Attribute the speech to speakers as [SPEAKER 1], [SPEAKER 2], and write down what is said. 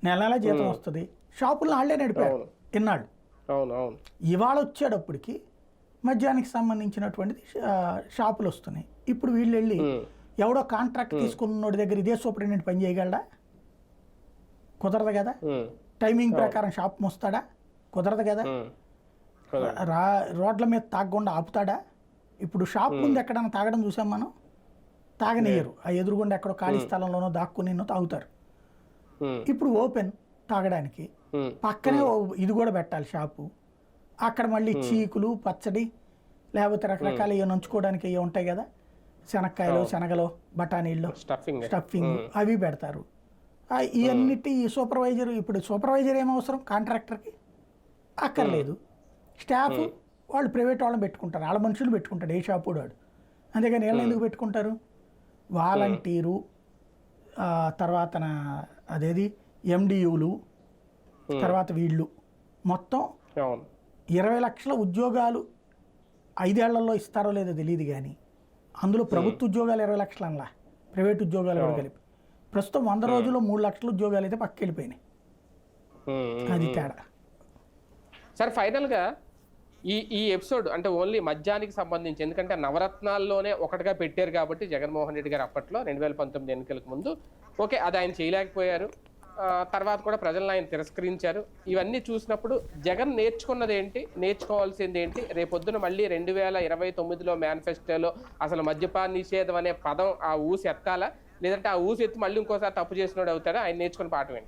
[SPEAKER 1] నెల నెల జీతం వస్తుంది, షాపులను వాళ్ళే నడిపారు ఇన్నాళ్ళు. ఇవాళ వచ్చేటప్పటికి మద్యానికి సంబంధించినటువంటిది షాపులు వస్తున్నాయి. ఇప్పుడు వీళ్ళు వెళ్ళి ఎవడో కాంట్రాక్ట్ తీసుకున్నోడి దగ్గర ఇదే సూపరింటెండెంట్ పని చేయగలడా? కుదరదు కదా. టైమింగ్ ప్రకారం షాప్ మోస్తాడా? కుదరదు కదా. రోడ్ల మీద తాగకుండా ఆపుతాడా? ఇప్పుడు షాప్ ముందు ఎక్కడైనా తాగడం చూసాం మనం, తాగనియ్యరు. ఆ ఎదురుగుండా ఎక్కడో ఖాళీ స్థలంలోనో దాక్కుని తాగుతారు. ఇప్పుడు ఓపెన్ తాగడానికి పక్కనే ఇది కూడా పెట్టాలి షాపు. అక్కడ మళ్ళీ చీకులు, పచ్చడి, లేకపోతే రకరకాల ఇవి నంచుకోవడానికి ఇవి ఉంటాయి కదా, శనక్కాయలు, శనగలు, బఠానీళ్ళు, స్టఫింగ్ అవి పెడతారు. ఇవన్నిటి సూపర్వైజర్, ఇప్పుడు సూపర్వైజర్ ఏమవసరం కాంట్రాక్టర్కి? అక్కర్లేదు. స్టాఫ్ వాళ్ళు ప్రైవేట్ వాళ్ళని పెట్టుకుంటారు, వాళ్ళ మనుషులు పెట్టుకుంటాడు ఏ షాపు వాడు. అంతేగాని వీళ్ళని ఎందుకు పెట్టుకుంటారు? వాలంటీరు, తర్వాత అదేది ఎండియూలు, తర్వాత వీళ్ళు మొత్తం 20 లక్షల ఉద్యోగాలు 5 ఏళ్లలో ఇస్తారో లేదో తెలియదు. కానీ అందులో ప్రభుత్వ ఉద్యోగాలు 20 లక్షలలా, ప్రైవేట్ ఉద్యోగాలు కూడా కలిపి ప్రస్తుతం 100 రోజుల్లో 3 లక్షల ఉద్యోగాలు అయితే పక్కకి వెళ్ళిపోయినాయి. అది తేడా.
[SPEAKER 2] సార్ ఫైనల్గా ఈ ఎపిసోడ్ అంటే ఓన్లీ మద్యానికి సంబంధించి, ఎందుకంటే నవరత్నాల్లోనే ఒకటిగా పెట్టారు కాబట్టి జగన్మోహన్ రెడ్డి గారు అప్పట్లో 2019 ఎన్నికలకు ముందు ఓకే అది ఆయన చేయలేకపోయారు, తర్వాత కూడా ప్రజలను ఆయన తిరస్కరించారు. ఇవన్నీ చూసినప్పుడు జగన్ నేర్చుకున్నది ఏంటి, నేర్చుకోవాల్సింది ఏంటి? రేపొద్దున మళ్ళీ 2029లో మేనిఫెస్టోలో అసలు మద్యపాన నిషేధం అనే పదం ఆ ఊసి ఎత్తాలా, లేదంటే ఆ ఊసి ఎత్తి మళ్ళీ ఇంకోసారి తప్పు చేసినోడు అవుతాడా? ఆయన నేర్చుకున్న పాఠం ఏంటి?